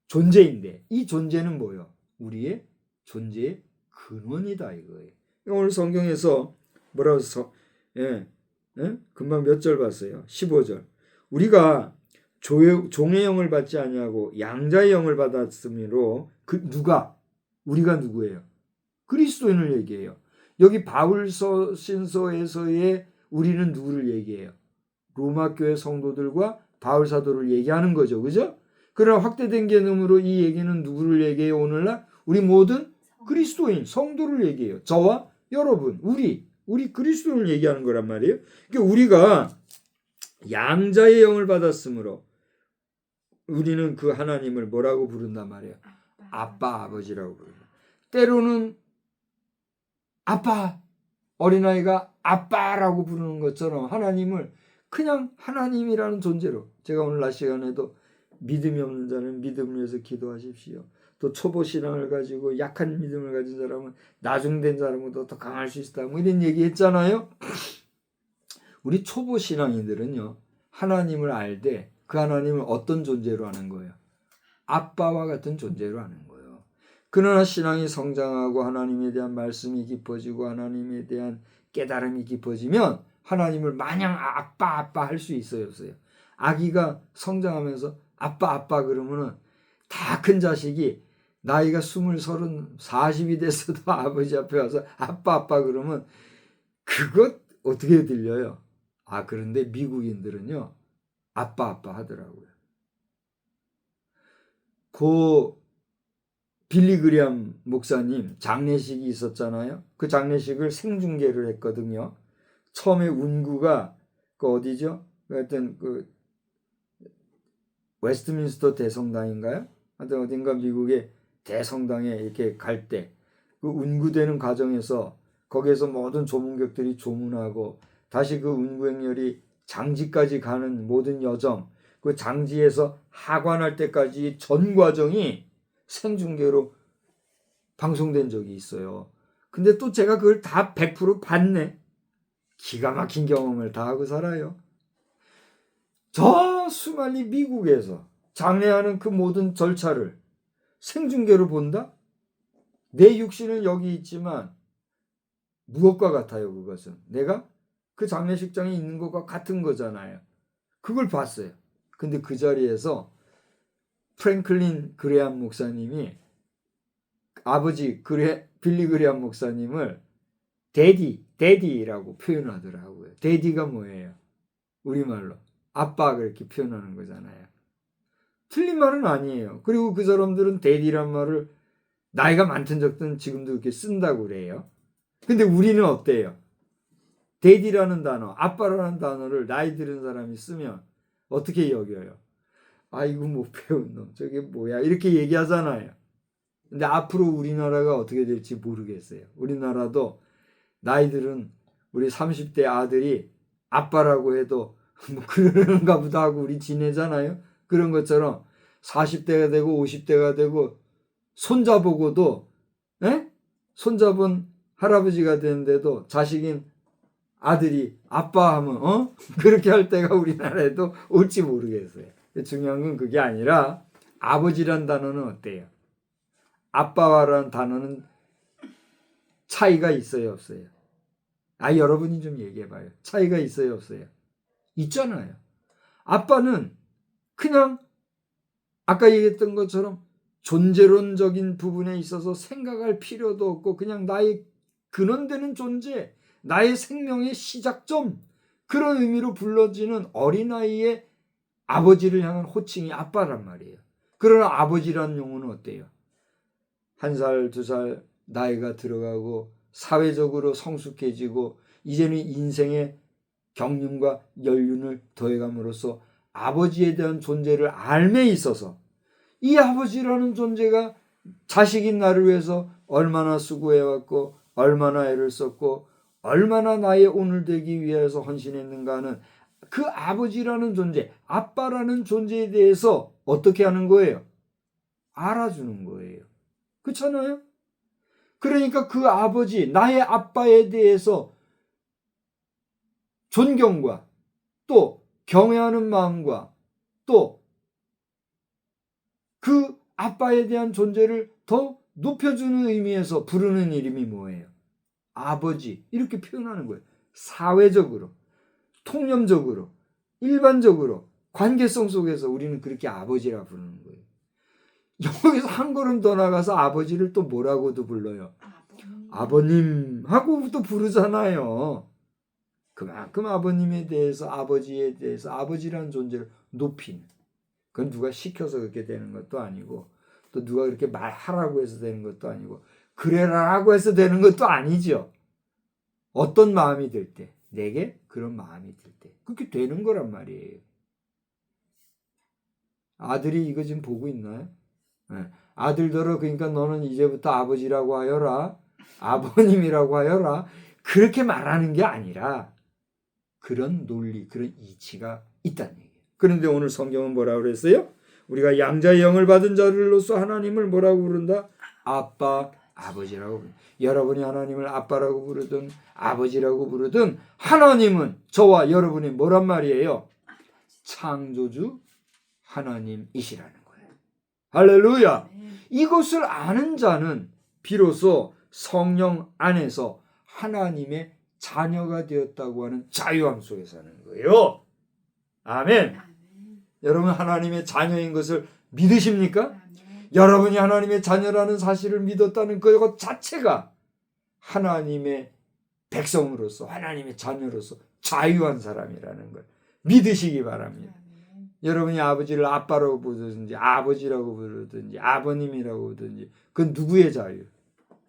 존재인데 이 존재는 뭐예요? 우리의 존재의 근원이다 이거예요. 오늘 성경에서 뭐라고 해서 금방 몇 절 봤어요. 15절. 우리가 종의 영을 받지 아니하고 양자의 영을 받았으므로 우리가 누구예요? 그리스도인을 얘기해요. 여기 바울서 신서에서의 우리는 누구를 얘기해요? 로마 교회 성도들과 바울 사도를 얘기하는 거죠. 그죠? 그러나 확대된 개념으로 이 얘기는 누구를 얘기해요? 오늘날 우리 모든 그리스도인 성도를 얘기해요. 저와 여러분, 우리 우리 그리스도를 얘기하는 거란 말이에요. 그러니까 우리가 양자의 영을 받았으므로 우리는 그 하나님을 뭐라고 부른단 말이에요? 아빠, 아버지라고 부르는. 때로는 아빠, 어린아이가 아빠라고 부르는 것처럼 하나님을 그냥 하나님이라는 존재로, 제가 오늘 낮 시간에도 믿음이 없는 자는 믿음을 위해서 기도하십시오. 또 초보 신앙을 가지고 약한 믿음을 가진 사람은 나중된 사람보다 더 강할 수 있다. 뭐 이런 얘기 했잖아요. 우리 초보 신앙인들은요, 하나님을 알되 그 하나님을 어떤 존재로 아는 거예요? 아빠와 같은 존재로 아는 거예요. 그러나 신앙이 성장하고 하나님에 대한 말씀이 깊어지고 하나님에 대한 깨달음이 깊어지면 하나님을 마냥 아빠 할 수 있어요, 없어요? 아기가 성장하면서 아빠 그러면은 다 큰 자식이 나이가 20, 30, 40이 됐어도 아버지 앞에 와서 아빠 그러면 그것 어떻게 들려요? 그런데 미국인들은요, 아빠 하더라고요. 그 빌리 그리암 목사님 장례식이 있었잖아요. 그 장례식을 생중계를 했거든요. 처음에 운구가 그 어디죠? 하여튼 그 웨스트민스터 대성당인가요? 하여튼 어딘가 미국의 대성당에 이렇게 갈 때 그 운구되는 과정에서 거기에서 모든 조문객들이 조문하고 다시 그 운구 행렬이 장지까지 가는 모든 여정, 그 장지에서 하관할 때까지 전 과정이 생중계로 방송된 적이 있어요. 근데 또 제가 그걸 다 100% 봤네. 기가 막힌 경험을 다 하고 살아요. 저 수많이 미국에서 장례하는 그 모든 절차를 생중계로 본다? 내 육신은 여기 있지만 무엇과 같아요, 그것은? 내가 그 장례식장에 있는 것과 같은 거잖아요. 그걸 봤어요. 근데 그 자리에서 프랭클린 그레암 목사님이 아버지 빌리 그레암 목사님을 데디라고 표현하더라고요. 데디가 뭐예요? 우리말로 아빠 그렇게 표현하는 거잖아요. 틀린 말은 아니에요. 그리고 그 사람들은 데디란 말을 나이가 많든 적든 지금도 그렇게 쓴다고 그래요. 근데 우리는 어때요? 데디라는 단어, 아빠라는 단어를 나이 들은 사람이 쓰면 어떻게 여겨요? 이거 못 배운 놈, 저게 뭐야? 이렇게 얘기하잖아요. 근데 앞으로 우리나라가 어떻게 될지 모르겠어요. 우리나라도 나이들은 우리 30대 아들이 아빠라고 해도 뭐 그러는가 보다 하고 우리 지내잖아요. 그런 것처럼 40대가 되고 50대가 되고 손자보고도 손자본 할아버지가 되는데도 자식인 아들이 아빠 하면 그렇게 할 때가 우리나라에도 올지 모르겠어요. 중요한 건 그게 아니라 아버지란 단어는 어때요? 아빠와라는 단어는 차이가 있어요, 없어요? 여러분이 좀 얘기해봐요. 차이가 있어요, 없어요? 있잖아요. 아빠는 그냥 아까 얘기했던 것처럼 존재론적인 부분에 있어서 생각할 필요도 없고 그냥 나의 근원되는 존재, 나의 생명의 시작점, 그런 의미로 불러지는 어린아이의 아버지를 향한 호칭이 아빠란 말이에요. 그러나 아버지라는 용어는 어때요? 1살, 2살 나이가 들어가고 사회적으로 성숙해지고 이제는 인생의 경륜과 연륜을 더해감으로써 아버지에 대한 존재를 알매 있어서 이 아버지라는 존재가 자식인 나를 위해서 얼마나 수고해왔고 얼마나 애를 썼고 얼마나 나의 오늘 되기 위해서 헌신했는가 하는 그 아버지라는 존재, 아빠라는 존재에 대해서 어떻게 하는 거예요? 알아주는 거예요. 그렇잖아요? 그러니까 그 아버지, 나의 아빠에 대해서 존경과 또 경외하는 마음과 또 그 아빠에 대한 존재를 더 높여주는 의미에서 부르는 이름이 뭐예요? 아버지, 이렇게 표현하는 거예요. 사회적으로, 통념적으로, 일반적으로 관계성 속에서 우리는 그렇게 아버지라 부르는 거예요. 여기서 한 걸음 더 나가서 아버지를 또 뭐라고도 불러요? 아버님 하고 또 부르잖아요. 그만큼 아버님에 대해서, 아버지에 대해서 아버지라는 존재를 높이는, 그건 누가 시켜서 그렇게 되는 것도 아니고 또 누가 그렇게 말하라고 해서 되는 것도 아니고 그래라라고 해서 되는 것도 아니죠. 어떤 마음이 들 때, 내게 그런 마음이 들 때, 그렇게 되는 거란 말이에요. 아들이 이거 지금 보고 있나요? 네. 아들들어 그러니까 너는 이제부터 아버지라고 하여라, 아버님이라고 하여라, 그렇게 말하는 게 아니라 그런 논리, 그런 이치가 있다는 얘기예요. 그런데 오늘 성경은 뭐라고 그랬어요? 우리가 양자의 영을 받은 자들로서 하나님을 뭐라고 부른다? 아빠, 아버지라고 부른다. 여러분이 하나님을 아빠라고 부르든 아버지라고 부르든 하나님은 저와 여러분이 뭐란 말이에요? 창조주 하나님이시라는 거예요. 할렐루야. 이것을 아는 자는 비로소 성령 안에서 하나님의 자녀가 되었다고 하는 자유함 속에 사는 거예요. 아멘. 여러분 하나님의 자녀인 것을 믿으십니까? 여러분이 하나님의 자녀라는 사실을 믿었다는 것 자체가 하나님의 백성으로서 하나님의 자녀로서 자유한 사람이라는 걸 믿으시기 바랍니다. 여러분이 아버지를 아빠라고 부르든지 아버지라고 부르든지 아버님이라고 부르든지 그건 누구의 자유?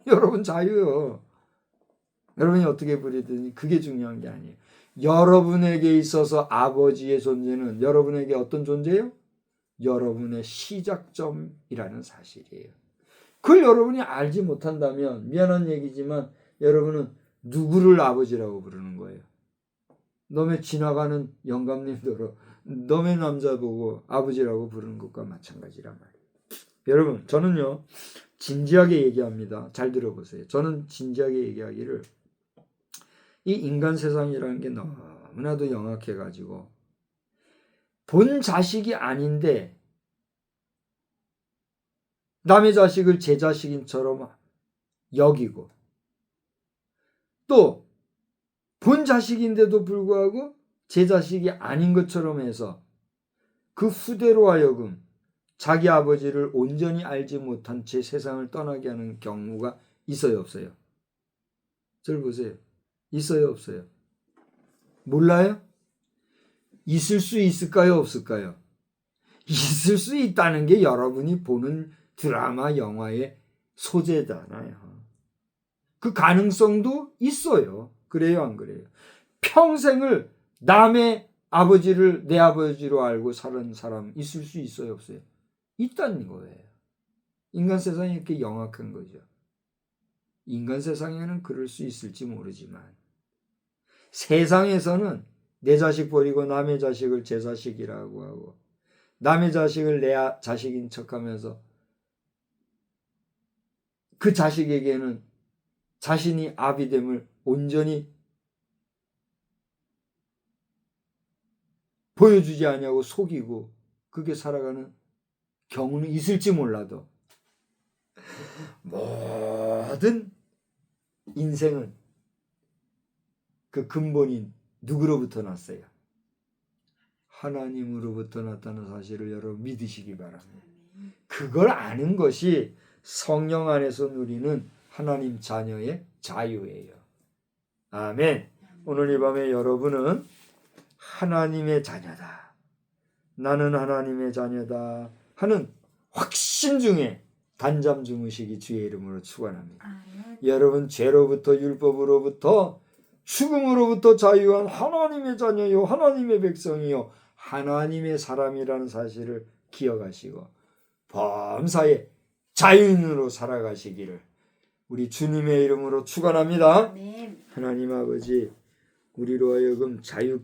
여러분 자유요. 여러분이 어떻게 부르든지 그게 중요한 게 아니에요. 여러분에게 있어서 아버지의 존재는 여러분에게 어떤 존재예요? 여러분의 시작점이라는 사실이에요. 그걸 여러분이 알지 못한다면 미안한 얘기지만 여러분은 누구를 아버지라고 부르는 거예요? 너의 지나가는 영감님들로 너의 남자 보고 아버지라고 부르는 것과 마찬가지란 말이에요. 여러분 저는요 진지하게 얘기합니다. 잘 들어보세요. 저는 진지하게 얘기하기를 이 인간 세상이라는 게 너무나도 영악해가지고 본 자식이 아닌데 남의 자식을 제 자식인처럼 여기고 또 본 자식인데도 불구하고 제 자식이 아닌 것처럼 해서 그 후대로 하여금 자기 아버지를 온전히 알지 못한 채 세상을 떠나게 하는 경우가 있어요, 없어요? 저를 보세요. 있어요, 없어요? 몰라요? 있을 수 있을까요, 없을까요? 있을 수 있다는 게 여러분이 보는 드라마, 영화의 소재잖아요. 그 가능성도 있어요. 그래요, 안 그래요? 평생을 남의 아버지를 내 아버지로 알고 사는 사람 있을 수 있어요, 없어요? 있다는 거예요. 인간 세상이 이렇게 영악한 거죠. 인간 세상에는 그럴 수 있을지 모르지만 세상에서는 내 자식 버리고 남의 자식을 제 자식이라고 하고 남의 자식을 내 자식인 척하면서 그 자식에게는 자신이 아비됨을 온전히 보여주지 않냐고 속이고 그게 살아가는 경우는 있을지 몰라도 모든 인생은 그 근본인 누구로부터 났어요? 하나님으로부터 났다는 사실을 여러분 믿으시기 바랍니다. 그걸 아는 것이 성령 안에서 누리는 하나님 자녀의 자유예요. 아멘. 오늘 이 밤에 여러분은 하나님의 자녀다. 나는 하나님의 자녀다 하는 확신 중에 단잠 주무시기 주의 이름으로 축원합니다. 여러분 죄로부터 율법으로부터 죽음으로부터 자유한 하나님의 자녀요 하나님의 백성이요 하나님의 사람이라는 사실을 기억하시고 범사에 자유인으로 살아가시기를 우리 주님의 이름으로 축원합니다. 하나님 아버지 우리로 하여금 자유